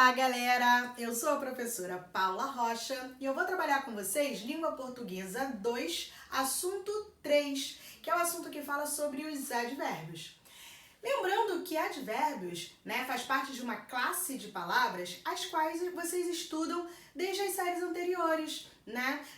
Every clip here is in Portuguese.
Olá, galera! Eu sou a professora Paula Rocha e eu vou trabalhar com vocês Língua Portuguesa 2, assunto 3, que é o assunto que fala sobre os advérbios. Lembrando que advérbios, faz parte de uma classe de palavras as quais vocês estudam desde as séries anteriores,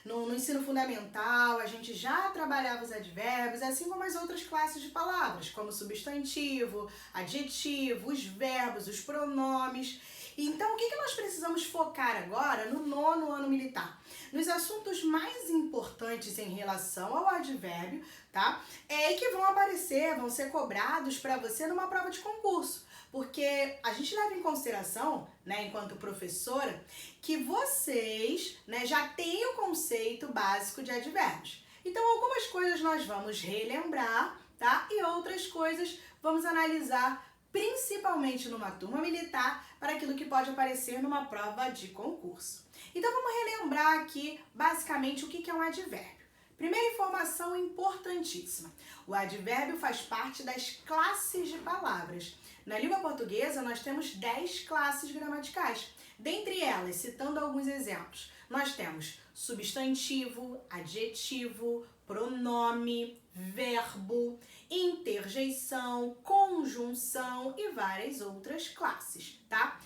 No ensino fundamental, a gente já trabalhava os advérbios, assim como as outras classes de palavras, como substantivo, adjetivo, os verbos, os pronomes. Então, o que nós precisamos focar agora no nono ano militar? Nos assuntos mais importantes em relação ao advérbio, tá? E que vão aparecer, vão ser cobrados para você numa prova de concurso. Porque a gente leva em consideração, enquanto professora, que vocês, já têm o conceito básico de advérbios. Então, algumas coisas nós vamos relembrar, tá? E outras coisas vamos analisar principalmente numa turma militar, para aquilo que pode aparecer numa prova de concurso. Então vamos relembrar aqui basicamente o que é um advérbio. Primeira informação importantíssima: o advérbio faz parte das classes de palavras. Na língua portuguesa nós temos 10 classes gramaticais. Dentre elas, citando alguns exemplos, nós temos substantivo, adjetivo, pronome, verbo, interjeição, conjunção e várias outras classes, tá?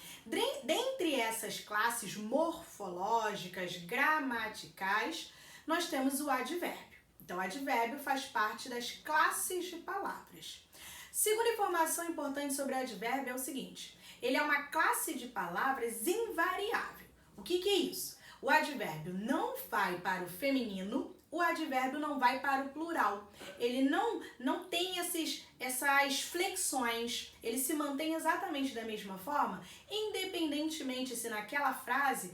Dentre essas classes morfológicas, gramaticais, nós temos o advérbio. Então, o advérbio faz parte das classes de palavras. Segunda informação importante sobre o advérbio é o seguinte: ele é uma classe de palavras invariável. O que é isso? O advérbio não vai para o feminino, o advérbio não vai para o plural. Ele não tem essas flexões, ele se mantém exatamente da mesma forma, independentemente se naquela frase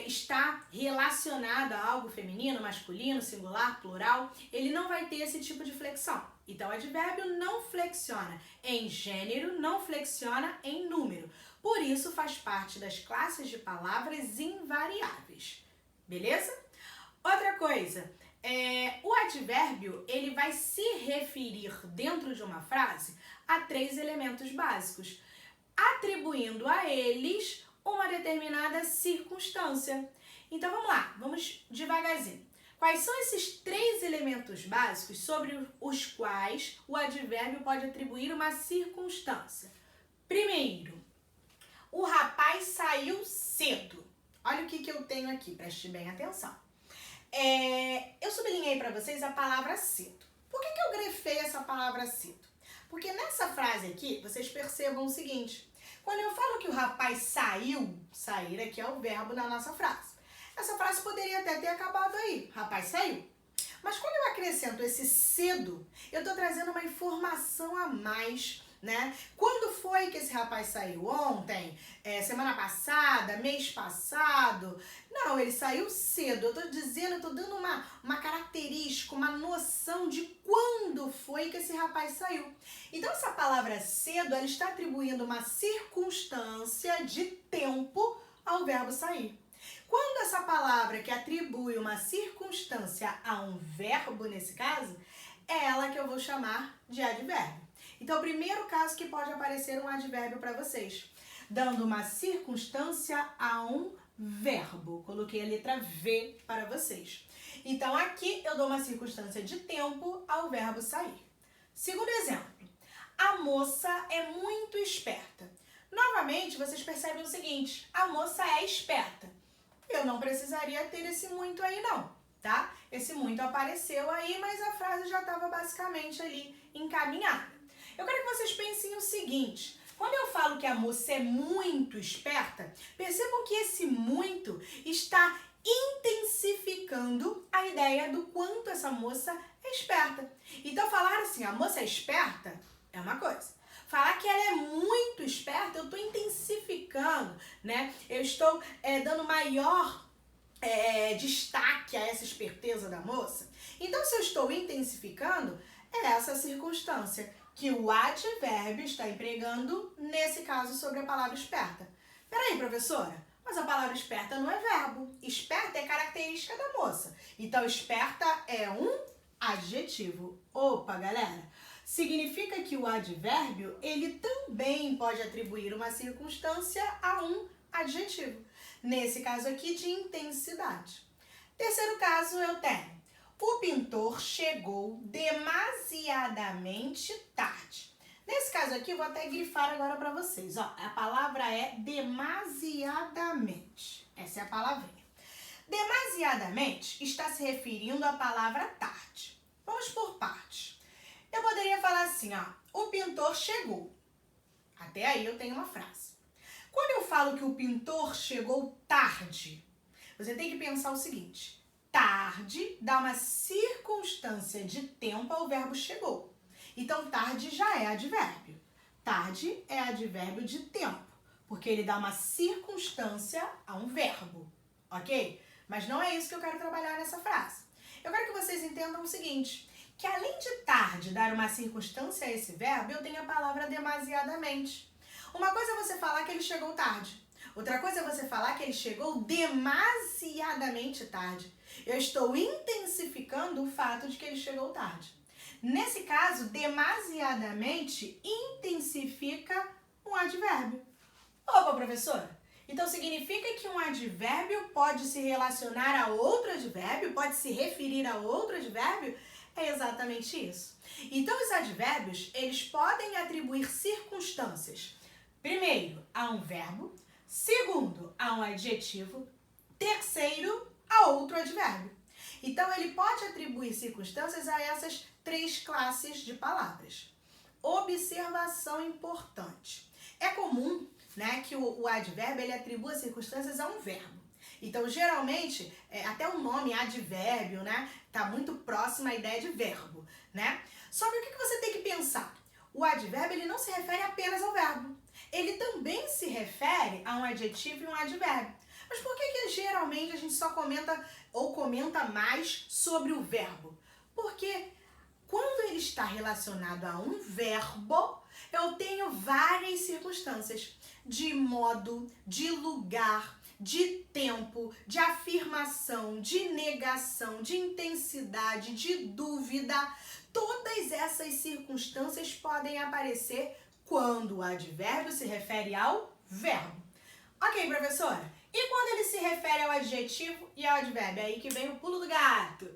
está relacionada a algo feminino, masculino, singular, plural, ele não vai ter esse tipo de flexão. Então, o advérbio não flexiona em gênero, não flexiona em número. Por isso, faz parte das classes de palavras invariáveis. Beleza? Outra coisa, o advérbio ele vai se referir dentro de uma frase a 3 elementos básicos, atribuindo a eles uma determinada circunstância. Então, vamos lá, vamos devagarzinho. Quais são esses 3 elementos básicos sobre os quais o advérbio pode atribuir uma circunstância? Primeiro, o rapaz saiu cedo. Olha o que eu tenho aqui, preste bem atenção. Eu sublinhei para vocês a palavra cedo. Por que eu grefei essa palavra cedo? Porque nessa frase aqui, vocês percebam o seguinte: quando eu falo que o rapaz saiu, sair aqui é o verbo na nossa frase. Essa frase poderia até ter acabado aí, rapaz saiu. Mas quando eu acrescento esse cedo, eu estou trazendo uma informação a mais, Quando foi que esse rapaz saiu? Ontem? Semana passada? Mês passado? Não, ele saiu cedo. Eu estou dizendo, eu estou dando uma característica, uma noção de quando foi que esse rapaz saiu. Então, essa palavra cedo, ela está atribuindo uma circunstância de tempo ao verbo sair. Quando essa palavra que atribui uma circunstância a um verbo, nesse caso, é ela que eu vou chamar de advérbio. Então, o primeiro caso que pode aparecer um advérbio para vocês, dando uma circunstância a um verbo. Coloquei a letra V para vocês. Então, aqui eu dou uma circunstância de tempo ao verbo sair. Segundo exemplo, a moça é muito esperta. Novamente, vocês percebem o seguinte: a moça é esperta. Eu não precisaria ter esse muito aí não, tá? Esse muito apareceu aí, mas a frase já estava basicamente ali encaminhada. Eu quero que vocês pensem o seguinte: quando eu falo que a moça é muito esperta, percebam que esse muito está intensificando a ideia do quanto essa moça é esperta. Então, falar assim, a moça é esperta, é uma coisa. Falar que ela é muito esperta, eu estou intensificando, Eu estou dando maior destaque a essa esperteza da moça. Então, se eu estou intensificando, é essa circunstância que o advérbio está empregando, nesse caso, sobre a palavra esperta. Peraí, professora, mas a palavra esperta não é verbo. Esperta é característica da moça. Então, esperta é um adjetivo. Opa, galera! significa que o advérbio, ele também pode atribuir uma circunstância a um adjetivo. Nesse caso aqui, de intensidade. Terceiro caso, eu tenho: o pintor chegou demasiadamente tarde. Nesse caso aqui, vou até grifar agora para vocês. Ó, a palavra é demasiadamente. Essa é a palavrinha. Demasiadamente está se referindo à palavra tarde. Vamos por partes. Eu poderia falar assim, ó: o pintor chegou. Até aí eu tenho uma frase. Quando eu falo que o pintor chegou tarde, você tem que pensar o seguinte: tarde dá uma circunstância de tempo ao verbo chegou. Então, tarde já é advérbio. Tarde é advérbio de tempo, porque ele dá uma circunstância a um verbo, ok? Mas não é isso que eu quero trabalhar nessa frase. Eu quero que vocês entendam o seguinte, que além de tarde dar uma circunstância a esse verbo, eu tenho a palavra demasiadamente. Uma coisa é você falar que ele chegou tarde. Outra coisa é você falar que ele chegou demasiadamente tarde. Eu estou intensificando o fato de que ele chegou tarde. Nesse caso, demasiadamente intensifica um advérbio. Opa, professora! Então significa que um advérbio pode se relacionar a outro advérbio, pode se referir a outro advérbio? É exatamente isso. Então os advérbios, eles podem atribuir circunstâncias. Primeiro, a um verbo. Segundo, a um adjetivo. Terceiro, a outro advérbio. Então, ele pode atribuir circunstâncias a essas três classes de palavras. Observação importante. É comum, né, que o advérbio ele atribua circunstâncias a um verbo. Então, geralmente, até o nome advérbio, né, tá muito próximo à ideia de verbo, né? Só que o que você tem que pensar? O advérbio ele não se refere apenas ao verbo. Ele também se refere a um adjetivo e um advérbio. Mas por que geralmente a gente só comenta ou comenta mais sobre o verbo? Porque quando ele está relacionado a um verbo, eu tenho várias circunstâncias de modo, de lugar, de tempo, de afirmação, de negação, de intensidade, de dúvida. Todas essas circunstâncias podem aparecer quando o advérbio se refere ao verbo. Ok, professora? E quando ele se refere ao adjetivo e ao advérbio? É aí que vem o pulo do gato.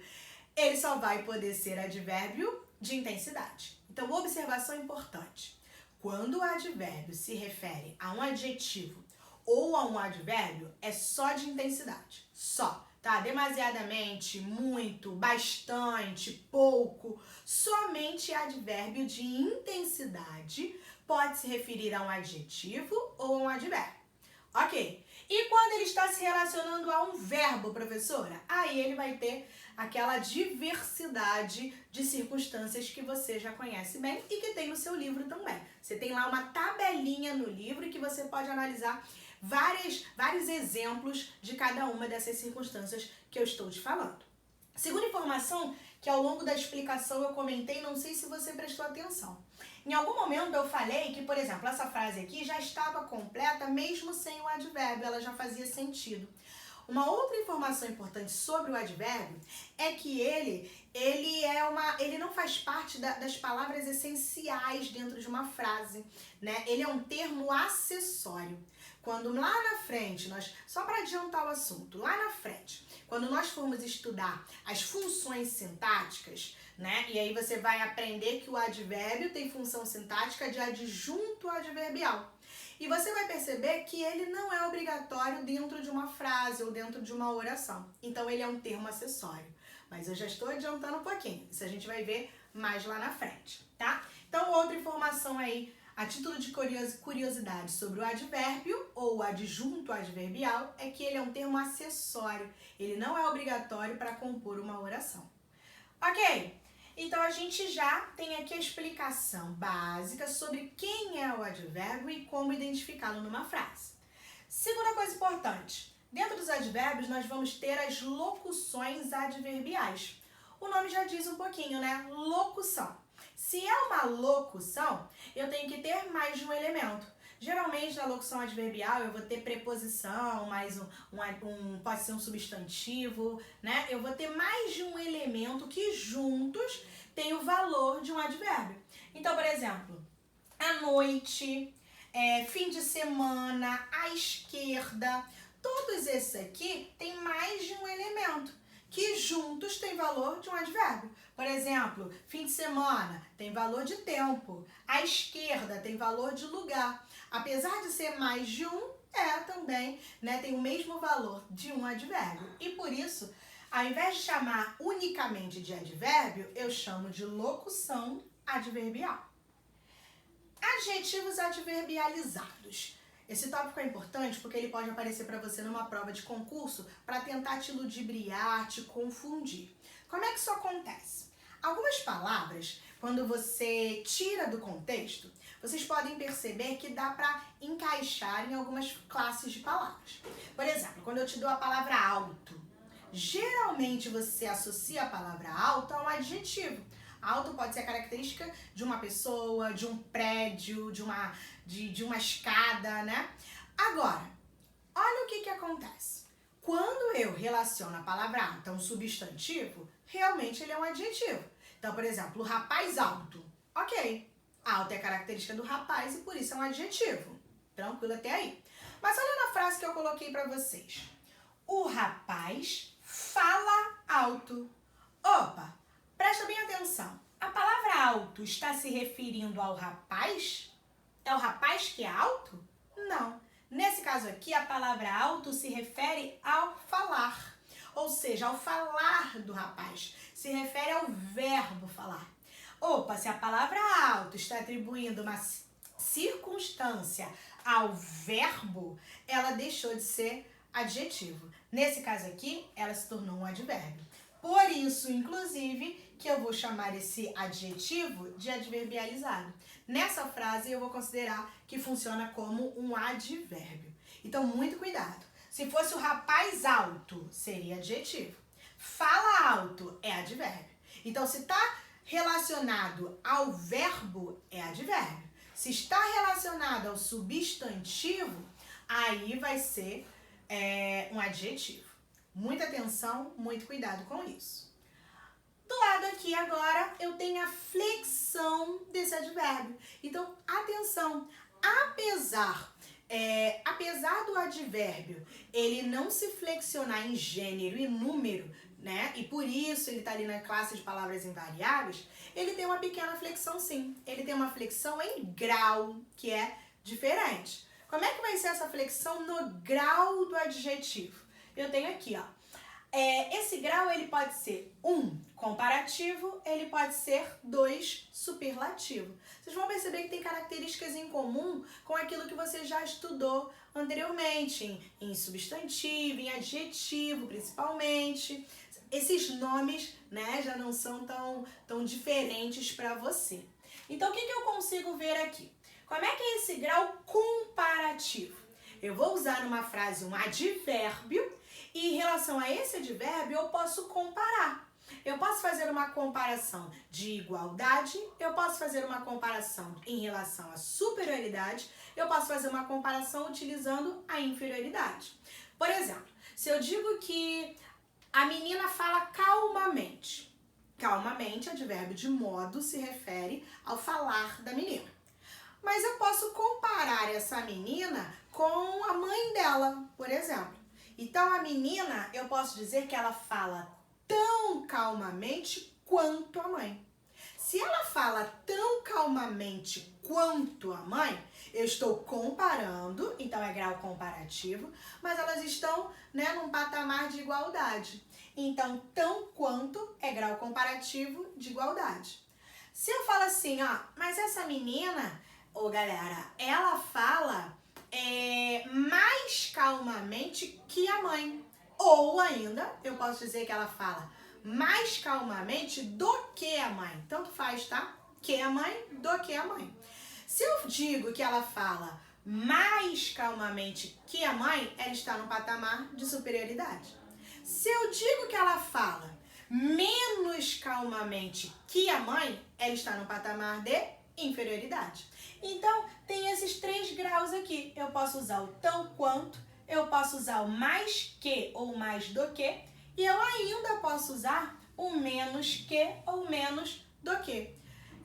Ele só vai poder ser advérbio de intensidade. Então, observação importante. Quando o advérbio se refere a um adjetivo ou a um advérbio, é só de intensidade. Só. Tá? Demasiadamente, muito, bastante, pouco. Somente advérbio de intensidade pode se referir a um adjetivo ou a um advérbio. Ok. E quando ele está se relacionando a um verbo, professora? Aí ele vai ter aquela diversidade de circunstâncias que você já conhece bem e que tem no seu livro também. Você tem lá uma tabelinha no livro que você pode analisar vários exemplos de cada uma dessas circunstâncias que eu estou te falando. Segunda informação que ao longo da explicação eu comentei, não sei se você prestou atenção. Em algum momento eu falei que, por exemplo, essa frase aqui já estava completa mesmo sem o advérbio, ela já fazia sentido. Uma outra informação importante sobre o advérbio é que ele não faz parte das palavras essenciais dentro de uma frase, né? Ele é um termo acessório. Quando lá na frente, só para adiantar o assunto, lá na frente, quando nós formos estudar as funções sintáticas, né? E aí você vai aprender que o advérbio tem função sintática de adjunto adverbial. E você vai perceber que ele não é obrigatório dentro de uma frase ou dentro de uma oração. Então, ele é um termo acessório. Mas eu já estou adiantando um pouquinho. Isso a gente vai ver mais lá na frente, tá? Então, outra informação aí, a título de curiosidade sobre o advérbio ou o adjunto adverbial, é que ele é um termo acessório. Ele não é obrigatório para compor uma oração. Ok? Então, a gente já tem aqui a explicação básica sobre quem é o advérbio e como identificá-lo numa frase. Segunda coisa importante, dentro dos advérbios nós vamos ter as locuções adverbiais. O nome já diz um pouquinho, né? Locução. Se é uma locução, eu tenho que ter mais de um elemento. Geralmente na locução adverbial eu vou ter preposição, mais pode ser um substantivo, né? Eu vou ter mais de um elemento que juntos tem o valor de um advérbio. Então, por exemplo, à noite, fim de semana, à esquerda, todos esses aqui têm mais de um elemento que juntos tem valor de um advérbio. Por exemplo, fim de semana tem valor de tempo, à esquerda tem valor de lugar. Apesar de ser mais de um, também, né, tem o mesmo valor de um advérbio. E por isso, ao invés de chamar unicamente de advérbio, eu chamo de locução adverbial. Adjetivos adverbializados. Esse tópico é importante porque ele pode aparecer para você numa prova de concurso para tentar te ludibriar, te confundir. Como é que isso acontece? Algumas palavras, quando você tira do contexto, vocês podem perceber que dá para encaixar em algumas classes de palavras. Por exemplo, quando eu te dou a palavra alto, geralmente você associa a palavra alto a um adjetivo. Alto pode ser a característica de uma pessoa, de um prédio, de uma escada, né? Agora, olha o que acontece. Quando eu relaciono a palavra alto a um substantivo, realmente ele é um adjetivo. Então, por exemplo, o rapaz alto. Ok, alto é a característica do rapaz e por isso é um adjetivo. Tranquilo até aí. Mas olha na frase que eu coloquei para vocês. O rapaz fala alto. Opa! Presta bem atenção. A palavra alto está se referindo ao rapaz? É o rapaz que é alto? Não. Nesse caso aqui, a palavra alto se refere ao falar. Ou seja, ao falar do rapaz. Se refere ao verbo falar. Opa, se a palavra alto está atribuindo uma circunstância ao verbo, ela deixou de ser adjetivo. Nesse caso aqui, ela se tornou um advérbio. Por isso, inclusive, que eu vou chamar esse adjetivo de adverbializado. Nessa frase, eu vou considerar que funciona como um advérbio. Então, muito cuidado. Se fosse o rapaz alto, seria adjetivo. Fala alto é advérbio. Então, se está relacionado ao verbo, é advérbio. Se está relacionado ao substantivo, aí vai ser um adjetivo. Muita atenção, muito cuidado com isso. Do lado aqui agora, eu tenho a flexão desse advérbio. Então, atenção, apesar do advérbio ele não se flexionar em gênero e número, né? E por isso ele está ali na classe de palavras invariáveis, ele tem uma pequena flexão sim. Ele tem uma flexão em grau, que é diferente. Como é que vai ser essa flexão no grau do adjetivo? Eu tenho aqui, ó. Esse grau ele pode ser 1 comparativo, ele pode ser 2 superlativo. Vocês vão perceber que tem características em comum com aquilo que você já estudou anteriormente, em substantivo, em adjetivo principalmente. Esses nomes, né, já não são tão diferentes para você. Então, o que eu consigo ver aqui? Como é que é esse grau comparativo? Eu vou usar numa frase um advérbio e em relação a esse advérbio eu posso comparar. Eu posso fazer uma comparação de igualdade, eu posso fazer uma comparação em relação à superioridade, eu posso fazer uma comparação utilizando a inferioridade. Por exemplo, se eu digo que a menina fala calmamente. Calmamente, advérbio de modo, se refere ao falar da menina. Mas eu posso comparar essa menina com a mãe dela, por exemplo. Então, a menina, eu posso dizer que ela fala tão calmamente quanto a mãe. Se ela fala tão calmamente quanto a mãe, eu estou comparando, então é grau comparativo, mas elas estão, né, num patamar de igualdade. Então, tão quanto é grau comparativo de igualdade. Se eu falo assim, ó, mas essa menina, galera, ela fala mais calmamente que a mãe. Ou ainda, eu posso dizer que ela fala mais calmamente do que a mãe. Tanto faz, tá? Que a mãe, do que a mãe. Se eu digo que ela fala mais calmamente que a mãe, ela está no patamar de superioridade. Se eu digo que ela fala menos calmamente que a mãe, ela está no patamar de inferioridade. Então, tem esses 3 graus aqui. Eu posso usar o tão quanto, eu posso usar o mais que ou mais do que, e eu ainda posso usar o menos que ou menos do que.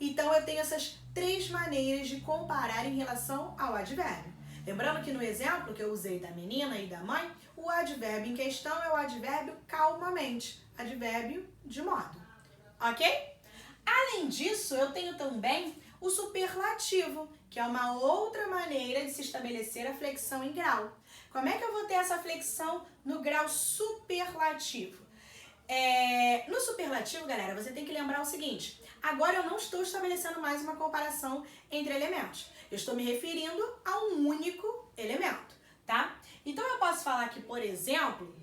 Então, eu tenho essas 3 maneiras de comparar em relação ao advérbio. Lembrando que no exemplo que eu usei da menina e da mãe, o advérbio em questão é o advérbio calmamente, advérbio de modo, ok? Além disso, eu tenho também o superlativo, que é uma outra maneira de se estabelecer a flexão em grau. Como é que eu vou ter essa flexão no grau superlativo? No superlativo, galera, você tem que lembrar o seguinte: agora eu não estou estabelecendo mais uma comparação entre elementos. Eu estou me referindo a um único elemento, tá? Então eu posso falar que, por exemplo,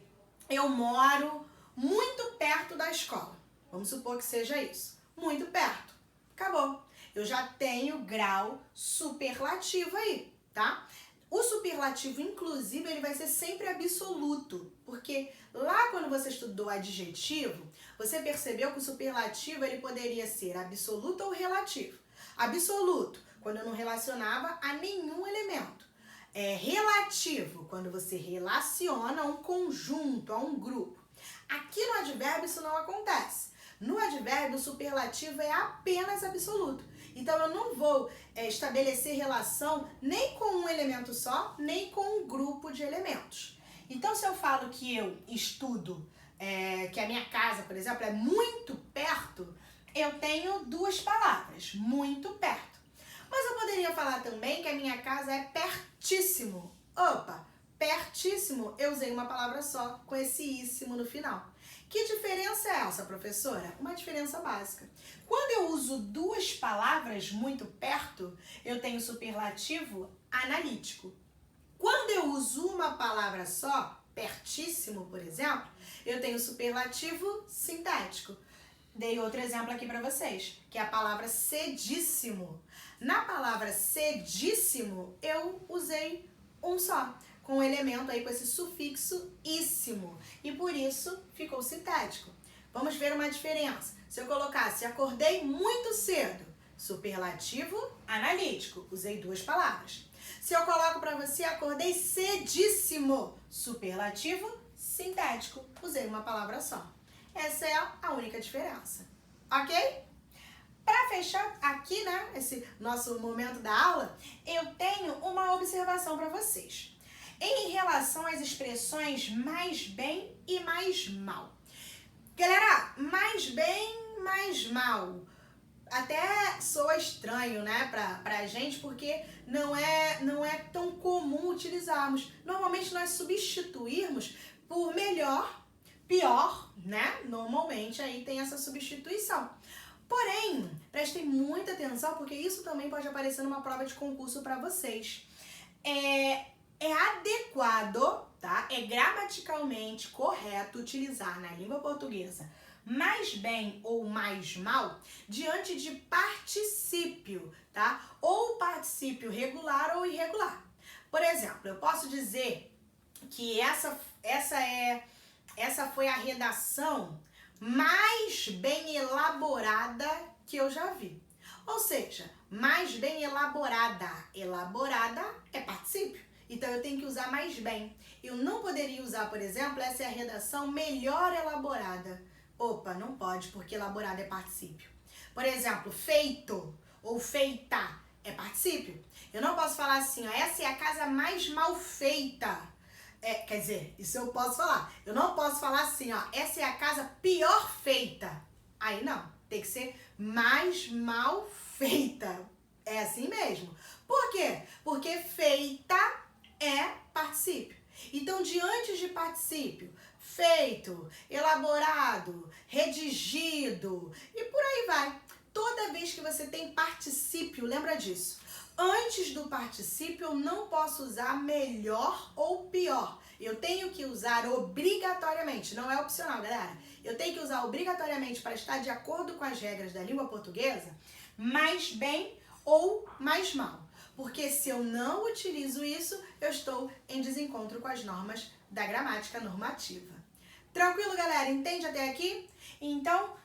eu moro muito perto da escola. Vamos supor que seja isso. Muito perto. Acabou. Eu já tenho grau superlativo aí, tá? O superlativo, inclusive, ele vai ser sempre absoluto, porque lá quando você estudou adjetivo, você percebeu que o superlativo ele poderia ser absoluto ou relativo. Absoluto, quando eu não relacionava a nenhum elemento. Relativo, quando você relaciona a um conjunto, a um grupo. Aqui no advérbio isso não acontece. No advérbio, o superlativo é apenas absoluto. Então, eu não vou estabelecer relação nem com um elemento só, nem com um grupo de elementos. Então, se eu falo que eu estudo, que a minha casa, por exemplo, é muito perto, eu tenho 2 palavras, muito perto. Mas eu poderia falar também que a minha casa é pertíssimo. Opa, pertíssimo, eu usei uma palavra só, com esse íssimo no final. Que diferença é essa, professora? Uma diferença básica. Quando eu uso 2 palavras muito perto, eu tenho superlativo analítico. Quando eu uso uma palavra só, pertíssimo, por exemplo, eu tenho superlativo sintético. Dei outro exemplo aqui para vocês, que é a palavra cedíssimo. Na palavra cedíssimo, eu usei um só, com um elemento aí com esse sufixo íssimo, e por isso ficou sintético. Vamos ver uma diferença. Se eu colocasse acordei muito cedo, superlativo analítico, usei 2 palavras. Se eu coloco para você acordei cedíssimo, superlativo sintético, usei uma palavra só. Essa é a única diferença, ok? Para fechar aqui, né, esse nosso momento da aula, eu tenho uma observação para vocês. Em relação às expressões mais bem e mais mal. Galera, mais bem, mais mal. Até soa estranho, né, pra gente, porque não é tão comum utilizarmos. Normalmente nós substituirmos por melhor, pior, né? Normalmente aí tem essa substituição. Porém, prestem muita atenção, porque isso também pode aparecer numa prova de concurso para vocês. É adequado, tá? É gramaticalmente correto utilizar na língua portuguesa mais bem ou mais mal diante de particípio, tá? Ou particípio regular ou irregular. Por exemplo, eu posso dizer que essa foi a redação mais bem elaborada que eu já vi. Ou seja, mais bem elaborada. Elaborada é particípio. Então, eu tenho que usar mais bem. Eu não poderia usar, por exemplo, essa é a redação melhor elaborada. Opa, não pode, porque elaborada é particípio. Por exemplo, feito ou feita é particípio. Eu não posso falar assim, ó, essa é a casa mais mal feita. Quer dizer, isso eu posso falar. Eu não posso falar assim, ó, essa é a casa pior feita. Aí não, tem que ser mais mal feita. É assim mesmo. Por quê? Porque feita é particípio. Então, diante de particípio, feito, elaborado, redigido e por aí vai. Toda vez que você tem particípio, lembra disso. Antes do particípio, eu não posso usar melhor ou pior. Eu tenho que usar obrigatoriamente, não é opcional, galera. Eu tenho que usar obrigatoriamente para estar de acordo com as regras da língua portuguesa, mais bem ou mais mal. Porque se eu não utilizo isso, eu estou em desencontro com as normas da gramática normativa. Tranquilo, galera? Entende até aqui? Então,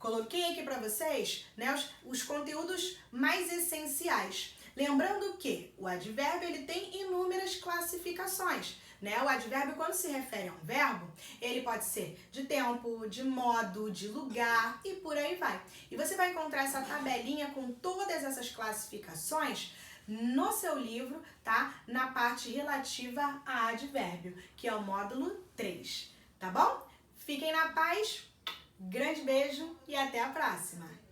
Coloquei aqui para vocês, né, os conteúdos mais essenciais. Lembrando que o advérbio ele tem inúmeras classificações, né? O advérbio, quando se refere a um verbo, ele pode ser de tempo, de modo, de lugar e por aí vai. E você vai encontrar essa tabelinha com todas essas classificações no seu livro, tá? Na parte relativa a advérbio, que é o módulo 3, tá bom? Fiquem na paz, grande beijo e até a próxima!